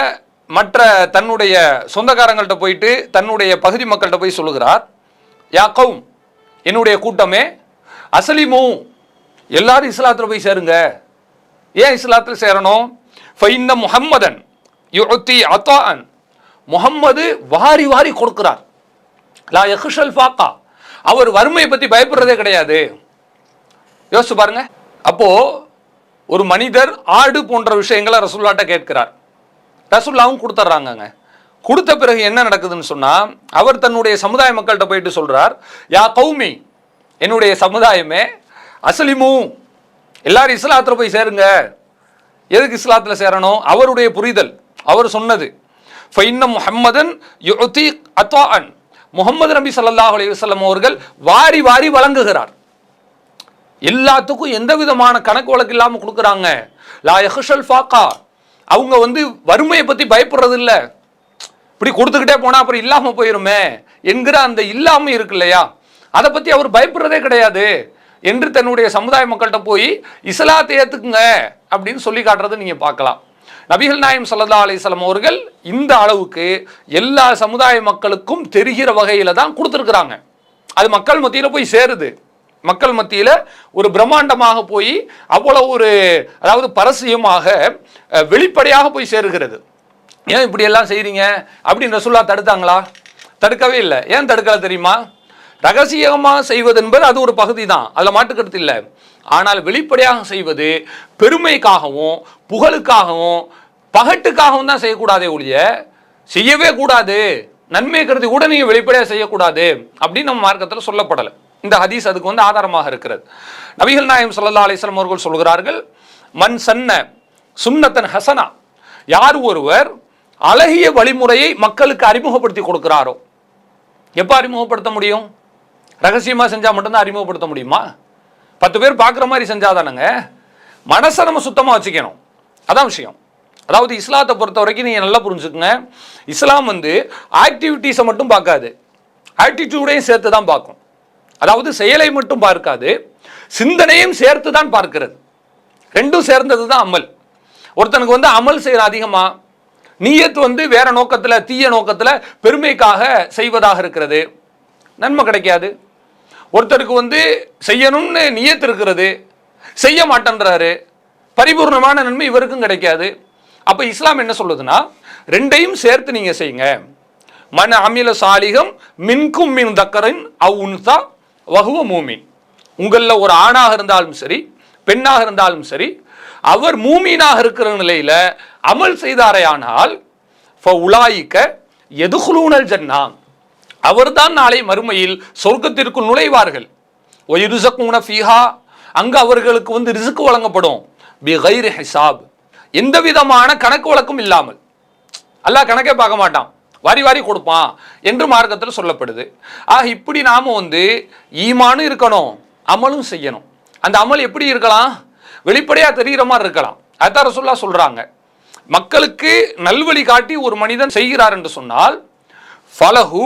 மற்ற தன்னுடைய சொந்தக்காரங்கள்ட்ட போயிட்டு தன்னுடைய பகுதி மக்கள்கிட்ட போய் சொல்லுகிறார், யா கௌம், என்னுடைய கூட்டமே, அஸ்லிமு, எல்லாரும் இஸ்லாத்தில் போய் சேருங்க. ஏன் இஸ்லாத்தில் சேரணும்? ஃபைன்ன முஹம்மதன் யுஅத்தி அத்தான், முஹம்மது வாரி வாரி கொடுக்கிறார். லா யக்ஷல் ஃபாக்கா, அவர் வறுமையை பற்றி பயப்படுறதே கிடையாது. யோசிச்சு பாருங்க. அப்போ ஒரு மனிதர் ஆடு போன்ற விஷயங்களை ரசூலுல்லாஹ்ட்ட கேட்கிறார். ரசூலுல்லாஹ்வும் கொடுத்துட்றாங்க. கொடுத்த பிறகு என்ன நடக்குதுன்னு சொன்னால், அவர் தன்னுடைய சமுதாய மக்கள்கிட்ட போயிட்டு சொல்கிறார், யா கௌமி, என்னுடைய சமுதாயமே, அஸ்லிமு, எல்லாரும் இஸ்லாத்தில் போய் சேருங்க. எதுக்கு இஸ்லாத்தில் சேரணும்? அவருடைய புரிதல், அவர் சொன்னது, ஃபைன்ன முஹம்மதன் யுஅத்தி அத்வாஅன், முஹம்மது நபி ஸல்லல்லாஹு அலைஹி வஸல்லம் அவர்கள் வாரி வாரி வழங்குகிறார். எல்லாத்துக்கும் எந்த விதமான கணக்கு வழக்கு இல்லாமல் கொடுக்குறாங்க. லா யக்ஷல் ஃபாக்கா, அவங்க வறுமையை பற்றி பயப்படுறது இல்லை. இப்படி கொடுத்துக்கிட்டே போனால் அப்புறம் இல்லாமல் போயிருமே என்கிற அந்த இல்லாமல் இருக்கு இல்லையா, அதை பற்றி அவர் பயப்படுறதே கிடையாது என்று தன்னுடைய சமுதாய மக்கள்கிட்ட போய் இஸ்லாத்தை ஏற்றுக்குங்க அப்படின்னு சொல்லி காட்டுறது நீங்கள் பார்க்கலாம். நபிகள் நாயகம் ஸல்லல்லாஹு அலைஹி வஸல்லம் அவர்கள் இந்த அளவுக்கு எல்லா சமுதாய மக்களுக்கும் தெரிகிற வகையில் தான் கொடுத்துருக்குறாங்க. அது மக்கள் மத்தியில் போய் சேருது. மக்கள் மத்தியில் ஒரு பிரம்மாண்டமாக போய் அவ்வளோ ஒரு, அதாவது பரசியமாக வெளிப்படையாக போய் சேருகிறது. ஏன் இப்படி எல்லாம் செய்கிறீங்க அப்படின்னு ரசூலுல்லாஹ் தடுத்தாங்களா? தடுக்கவே இல்லை. ஏன் தடுக்கல தெரியுமா? ரகசியமாக செய்வது என்பது அது ஒரு பகுதி தான், அதில் மாட்டுக்கருத்து இல்லை. ஆனால் வெளிப்படையாக செய்வது பெருமைக்காகவும் புகழுக்காகவும் பகட்டுக்காகவும் தான் செய்யக்கூடாதே ஒழிய செய்யவே கூடாது, நன்மை கருதி கூட நீங்கள் வெளிப்படையாக செய்யக்கூடாது அப்படின்னு நம்ம மார்க்கத்தில் சொல்லப்படலை. இந்த ஹதீஸ் அதுக்கு ஆதாரமாக இருக்கிறது. நபிகள் நாயகம் ஸல்லல்லாஹு அலைஹி வஸல்லம் அவர்கள் சொல்கிறார்கள், மன் சன்ன சுன்னத்தன் ஹசனா, யார் ஒருவர் அழகிய வழிமுறையை மக்களுக்கு அறிமுகப்படுத்தி கொடுக்கிறாரோ. எப்போ அறிமுகப்படுத்த முடியும்? ரகசியமாக செஞ்சால் மட்டும்தான் அறிமுகப்படுத்த முடியுமா? 10 பேர் பார்க்குற மாதிரி செஞ்சாதானுங்க. மனசை நம்ம சுத்தமாக வச்சுக்கணும், அதான் விஷயம். அதாவது இஸ்லாத்தை பொறுத்த வரைக்கும் நீங்கள் நல்லா புரிஞ்சுக்குங்க, இஸ்லாம் ஆக்டிவிட்டீஸை மட்டும் பார்க்காது, ஆட்டிடியூடையும் சேர்த்து தான் பார்க்கும். அதாவது செயலை மட்டும் பார்க்காது, சிந்தனையும் சேர்த்து தான் பார்க்கிறது. ரெண்டும் சேர்ந்தது தான் அமல். ஒருத்தனுக்கு அமல் செய்கிற அதிகமாக நியத்து வேற நோக்கத்தில், தீய நோக்கத்தில் பெருமைக்காக செய்வதாக இருக்கிறது, நன்மை கிடைக்காது. ஒருத்தருக்கு செய்யணும்னு நியத்து இருக்கிறது, செய்ய மாட்டேன்றாரு, பரிபூர்ணமான நன்மை இவருக்கும் கிடைக்காது. அப்போ இஸ்லாம் என்ன சொல்லுதுன்னா, ரெண்டையும் சேர்த்து நீங்கள் செய்யுங்க. மன அமில சாலிகம் மின்கும் மின் தக்கரின் அவ் உன்சா வஹுவ மூமின், உங்களில் ஒரு ஆணாக இருந்தாலும் சரி பெண்ணாக இருந்தாலும் சரி, அவர் மூமீனாக இருக்கிற நிலையில் அமல் செய்தாரையானால் ஃபஉலாயிக யதுகுலூனல் ஜன்னா, அவர்தான் நாளை மறுமையில் சொர்க்கத்திற்கு நுழைவார்கள். வயுர்ஸகுன ஃபீஹா, அங்கு அவர்களுக்கு ரிஸ்க் வழங்கப்படும். பிகைரி ஹிசாப், எந்த விதமான கணக்கு வழக்கும் இல்லாமல். அல்லாஹ் கணக்கே பார்க்க மாட்டான், வாரி வாரி கொடுப்பான் என்று மார்க்கத்தில் சொல்லப்படுது. ஆக இப்படி நாம் ஈமானும் இருக்கணும், அமலும் செய்யணும். அந்த அமல் எப்படி இருக்கலாம்? வெளிப்படையாக தெரிகிற மாதிரி இருக்கலாம். அதான் ரசூலுல்லாஹ் சொல்கிறாங்க, மக்களுக்கு நல்வழி காட்டி ஒரு மனிதன் செய்கிறார் என்று சொன்னால் ஃபலஹு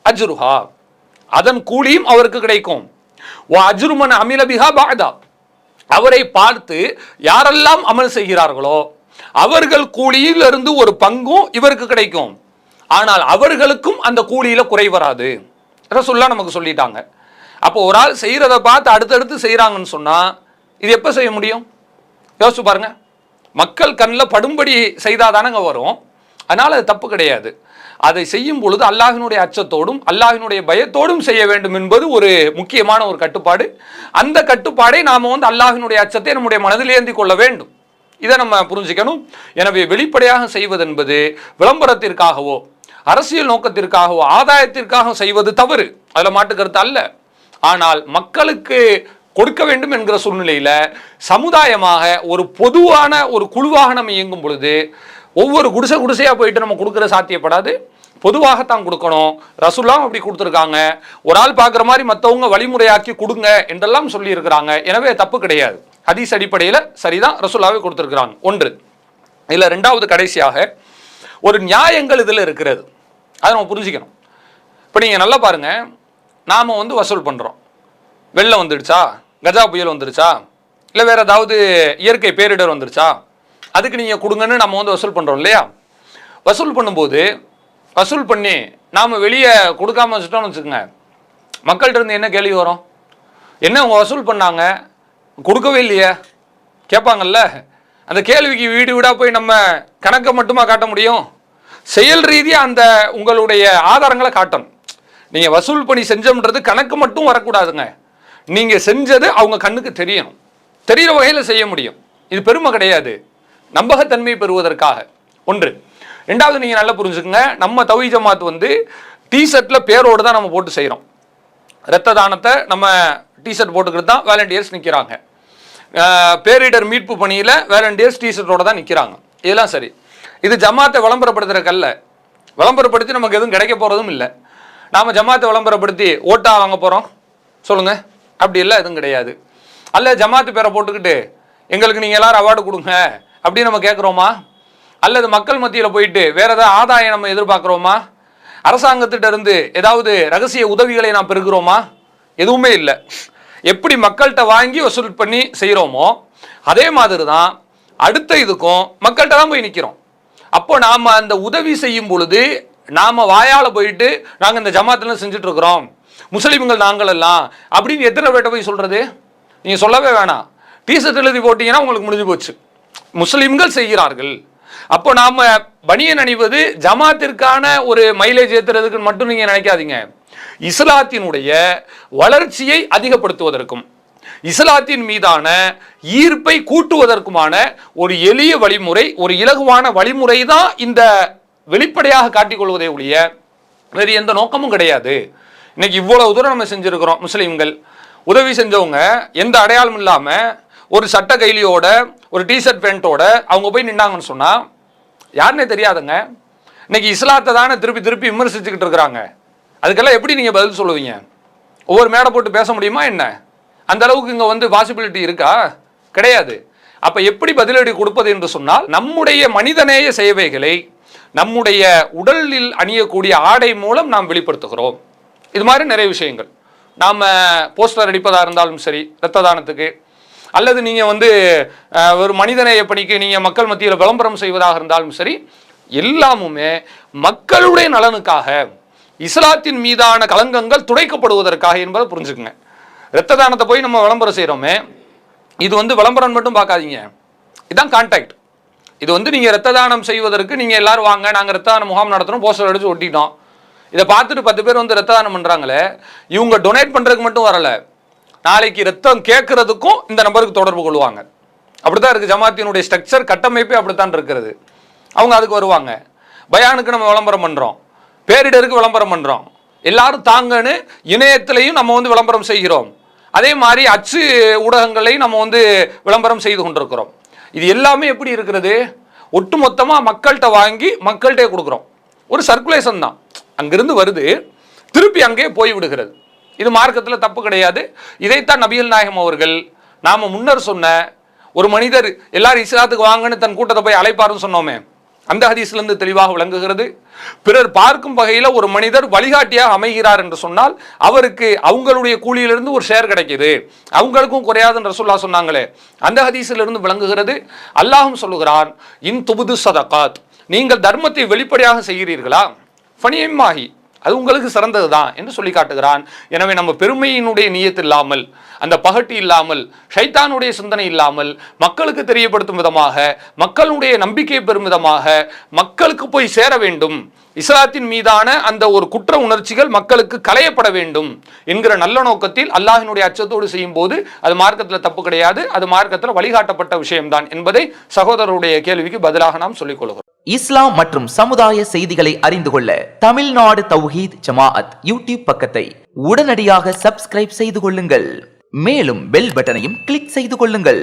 அஜ்ருஹா, அதன் கூலியும் அவருக்கு கிடைக்கும். வ அஜ்ருமன் அமில பிஹா பஅதா, அவரை பார்த்து யாரெல்லாம் அமல் செய்கிறார்களோ அவர்கள் கூலியிலிருந்து ஒரு பங்கும் இவருக்கு கிடைக்கும். ஆனால் அவர்களுக்கும் அந்த கூலியில குறை வராது. ரசூலுல்லாஹ் நமக்கு சொல்லிட்டாங்க. அப்போ ஒரு ஆள் செய்கிறத பார்த்து அடுத்தடுத்து செய்கிறாங்கன்னு சொன்னால் இது எப்போ செய்ய முடியும்? யோசிச்சு பாருங்க. மக்கள் கண்ணில் படும்படி செய்தாதானங்க வரும். அதனால் அது தப்பு கிடையாது. அதை செய்யும் பொழுது அல்லாஹ்வினுடைய அச்சத்தோடும் அல்லாஹ்வினுடைய பயத்தோடும் செய்ய வேண்டும் என்பது ஒரு முக்கியமான ஒரு கட்டுப்பாடு. அந்த கட்டுப்பாடை நாம் அல்லாஹ்வினுடைய அச்சத்தை நம்முடைய மனதில் ஏந்தி கொள்ள வேண்டும். இதை நம்ம புரிஞ்சுக்கணும். எனவே வெளிப்படையாக செய்வது என்பது விளம்பரத்திற்காகவோ அரசியல் நோக்கத்திற்காகவோ ஆதாயத்திற்காக செய்வது தவறு, அதில் மாட்டுக்கருத்து அல்ல. ஆனால் மக்களுக்கு கொடுக்க வேண்டும் என்கிற சூழ்நிலையில சமுதாயமாக ஒரு பொதுவான ஒரு குழுவாக நம்ம இயங்கும் பொழுது ஒவ்வொரு குடிசையா போயிட்டு நம்ம கொடுக்கற சாத்தியப்படாது. பொதுவாகத்தான் கொடுக்கணும். ரசூலுல்லாஹ் அப்படி கொடுத்துருக்காங்க. ஒரு ஆள் பார்க்குற மாதிரி மற்றவங்க வழிமுறையாக்கி கொடுங்க என்றெல்லாம் சொல்லி இருக்கிறாங்க. எனவே தப்பு கிடையாது. ஹதீஸ் அடிப்படையில் சரிதான், ரசூலுல்லாஹ்வே கொடுத்துருக்குறாங்க. ஒன்று. இதில் ரெண்டாவது கடைசியாக ஒரு நியாயங்கள் இதில் இருக்கிறது, அதை நம்ம புரிஞ்சுக்கணும். இப்போ நீங்கள் நல்லா பாருங்க, நாம் வசூல் பண்ணுறோம். வெள்ளம் வந்துடுச்சா, கஜா புயல் வந்துடுச்சா, இல்லை வேற ஏதாவது இயற்கை பேரிடர் வந்துடுச்சா, அதுக்கு நீங்கள் கொடுங்கன்னு நம்ம வசூல் பண்ணுறோம் இல்லையா? வசூல் பண்ணும்போது வசூல் பண்ணி நாம் வெளியே கொடுக்காம வச்சுட்டோம்னு வச்சுக்கோங்க, மக்கள்கிட்ட இருந்து என்ன கேள்வி வரும்? என்ன அவங்க வசூல் பண்ணாங்க, கொடுக்கவே இல்லையே கேட்பாங்கல்ல. அந்த கேள்விக்கு வீடு வீடாக போய் நம்ம கணக்கை மட்டுமா காட்ட முடியும்? செயல் ரீதியாக அந்த உங்களுடைய ஆதாரங்களை காட்டணும். நீங்கள் வசூல் பண்ணி செஞ்சோம்ன்றது கணக்கு மட்டும் வரக்கூடாதுங்க. நீங்கள் செஞ்சது அவங்க கண்ணுக்கு தெரியணும், தெரிகிற வகையில் செய்ய முடியும். இது பெருமை கிடையாது, நம்பகத்தன்மை பெறுவதற்காக. ஒன்று. ரெண்டாவது, நீங்கள் நல்லா புரிஞ்சுக்கங்க, நம்ம தௌஹீத் ஜமாத் டிஷர்ட்டில் பேரோடு தான் நம்ம போட்டு செய்கிறோம். இரத்த தானத்தை நம்ம டிஷர்ட் போட்டுக்கிட்டு தான் வாலண்டியர்ஸ் நிற்கிறாங்க. பேரிடர் மீட்பு பணியில் வாலண்டியர்ஸ் டிஷர்ட்டோட தான் நிற்கிறாங்க. இதெல்லாம் சரி. இது ஜமாத்தை விளம்பரப்படுத்துறக்கல்ல, விளம்பரப்படுத்தி நமக்கு எதுவும் கிடைக்க போகிறதும் இல்லை. நாம் ஜமாத்தை விளம்பரப்படுத்தி ஓட்டா வாங்க போகிறோம் சொல்லுங்கள்? அப்படி இல்லை, எதுவும் கிடையாது. அல்ல ஜமாத்து பேரை போட்டுக்கிட்டு எங்களுக்கு நீங்கள் எல்லாரும் அவார்டு கொடுங்க அப்படின்னு நம்ம கேட்குறோமா? அல்லது மக்கள் மத்தியில் போயிட்டு வேற ஏதாவது ஆதாயம் நம்ம எதிர்பார்க்குறோமா? அரசாங்கத்திட்ட இருந்து ஏதாவது ரகசிய உதவிகளை நாம் பெறுகிறோமா? எதுவுமே இல்லை. எப்படி மக்கள்கிட்ட வாங்கி வசூல் பண்ணி செய்கிறோமோ அதே மாதிரி தான் அடுத்த இதுக்கும் மக்கள்கிட்ட தான் போய் நிற்கிறோம். அப்போ நாம் அந்த உதவி செய்யும் பொழுது நாம் வாயால் போயிட்டு நாங்கள் இந்த ஜமாத்தில் செஞ்சுட்டு இருக்கிறோம், முஸ்லீம்கள் நாங்கள் எல்லாம் அப்படின்னு எத்தனை பேர்ட்ட போய் சொல்கிறது? நீங்கள் சொல்லவே வேணாம். டிஷர்ட் எழுதி போட்டிங்கன்னா உங்களுக்கு முடிஞ்சு போச்சு, முஸ்லீம்கள் செய்கிறார்கள். அப்போ நாம் பனியன் அணிவது ஜமாத்திற்கான ஒரு மைலேஜ் ஏற்றுறதுக்கு மட்டும் நீங்கள் நினைக்காதீங்க. இஸ்லாத்தினுடைய வளர்ச்சியை அதிகப்படுத்துவதற்கும் இஸ்லாத்தின் மீதான ஈர்ப்பை கூட்டுவதற்குமான ஒரு எளிய வழிமுறை, ஒரு இலகுவான வழிமுறை தான் இந்த வெளிப்படையாக காட்டிக்கொள்வதை ஒழிய வேறு எந்த நோக்கமும் கிடையாது. இன்னைக்கு இவ்வளவு தூரம் நம்ம செஞ்சிருக்கிறோம். முஸ்லீம்கள் உதவி செஞ்சவங்க எந்த அடையாளம் இல்லாமல் ஒரு சட்ட கைலியோட ஒரு டிஷர்ட் பேண்ட்டோட அவங்க போய் நின்னாங்கன்னு சொன்னால் யாருன்னே தெரியாதுங்க. இன்னைக்கு இஸ்லாத்தை தானே திருப்பி திருப்பி விமர்சிச்சுக்கிட்டு இருக்கிறாங்க. அதுக்கெல்லாம் எப்படி நீங்கள் பதில் சொல்லுவீங்க? ஒவ்வொரு மேடை போட்டு பேச முடியுமா என்ன? அந்த அளவுக்கு இங்கே பாசிபிலிட்டி இருக்கா? கிடையாது. அப்போ எப்படி பதிலடி கொடுப்பது என்று சொன்னால், நம்முடைய மனிதநேய சேவைகளை நம்முடைய உடலில் அணியக்கூடிய ஆடை மூலம் நாம் வெளிப்படுத்துகிறோம். இது மாதிரி நிறைய விஷயங்கள். நாம் போஸ்டர் அடிப்பதாக இருந்தாலும் சரி, இரத்த தானத்துக்கு, அல்லது நீங்கள் ஒரு மனிதநேய பணிக்கு நீங்கள் மக்கள் மத்தியில் விளம்பரம் செய்வதாக இருந்தாலும் சரி, எல்லாமுமே மக்களுடைய நலனுக்காக, இஸ்லாத்தின் மீதான களங்கங்கள் துடைக்கப்படுவதற்காக என்பதை புரிஞ்சுக்குங்க. இரத்த தானத்தை போய் நம்ம விளம்பரம் செய்கிறோமே, இது விளம்பரம் மட்டும் பார்க்காதீங்க, இதுதான் கான்டாக்ட். இது நீங்கள் இரத்த தானம் செய்வதற்கு நீங்கள் எல்லாரும் வாங்க, நாங்கள் இரத்த தான முகாம் நடத்துகிறோம், போஸ்டர் அடித்து ஒட்டிட்டோம். இதை பார்த்துட்டு 10 பேர் இரத்த தானம் பண்ணுறாங்களே, இவங்க டொனேட் பண்ணுறதுக்கு மட்டும் வரலை, நாளைக்கு ரத்தம் கேட்கறதுக்கும் இந்த நம்பருக்கு தொடர்பு கொள்வாங்க. அப்படித்தான் இருக்குது ஜமாத்தினுடைய ஸ்ட்ரக்சர், கட்டமைப்பே அப்படித்தான் இருக்கிறது. அவங்க அதுக்கு வருவாங்க. பயானுக்கு நம்ம விளம்பரம் பண்ணுறோம், பேரிடருக்கு விளம்பரம் பண்ணுறோம், எல்லாரும் தாங்கன்னு இணையத்திலையும் நம்ம விளம்பரம் செய்கிறோம். அதே மாதிரி அச்சு ஊடகங்களையும் நம்ம விளம்பரம் செய்து கொண்டிருக்கிறோம். இது எல்லாமே எப்படி இருக்கிறது? ஒட்டுமொத்தமாக மக்கள்கிட்ட வாங்கி மக்கள்கிட்டே கொடுக்குறோம். ஒரு சர்க்குலேஷன் தான், அங்கிருந்து வருது திருப்பி அங்கேயே போய் விடுகிறது. இது மார்க்கத்தில் தப்பு கிடையாது. இதைத்தான் நபிகள் நாயகம் அவர்கள் நாம் முன்னர் சொன்ன ஒரு மனிதர் எல்லாரும் இஸ்லாத்துக்கு வாங்கன்னு தன் கூட்டத்தை போய் அழைப்பாருன்னு சொன்னோமே, அந்த ஹதீஸ்லேருந்து தெளிவாக விளங்குகிறது. பிறர் பார்க்கும் வகையில் ஒரு மனிதர் வழிகாட்டியாக அமைகிறார் என்று சொன்னால் அவருக்கு அவங்களுடைய கூலியிலிருந்து ஒரு ஷேர் கிடைக்கிது, அவங்களுக்கும் குறையாதுன்னு ரசூலுல்லாஹ் சொன்னாங்களே, அந்த ஹதீஸிலிருந்து விளங்குகிறது. அல்லாஹும் சொல்லுகிறான், இன் துபுது சதகாத், நீங்கள் தர்மத்தை வெளிப்படையாக செய்கிறீர்களா, ஃபனியம்மாஹி, அது உங்களுக்கு சிறந்தது தான் என்று சொல்லி காட்டுகிறான். எனவே நம்ம பெருமையினுடைய நியத்து இல்லாமல், அந்த பகட்டு இல்லாமல், ஷைத்தானுடைய சிந்தனை இல்லாமல், மக்களுக்கு தெரியப்படுத்தும் விதமாக, மக்களுடைய நம்பிக்கை பெறும் விதமாக, மக்களுக்கு போய் சேர வேண்டும், இஸ்லாத்தின் மீதான அந்த ஒரு குற்ற உணர்ச்சிகள் மக்களுக்கு களையப்பட வேண்டும் என்கிற நல்ல நோக்கத்தில் அல்லாஹினுடைய அச்சத்தோடு செய்யும் போது அது மார்க்கத்தில் தப்பு கிடையாது, அது மார்க்கத்தில் வழிகாட்டப்பட்ட விஷயம்தான் என்பதை சகோதரருடைய கேள்விக்கு பதிலாக நாம் சொல்லிக் கொள்கிறோம். இஸ்லாம் மற்றும் சமுதாய செய்திகளை அறிந்து கொள்ள தமிழ்நாடு தௌஹீத் ஜமாஅத் யூடியூப் பக்கத்தை உடனடியாக சப்ஸ்கிரைப் செய்து கொள்ளுங்கள். மேலும் பெல் பட்டனையும் கிளிக் செய்து கொள்ளுங்கள்.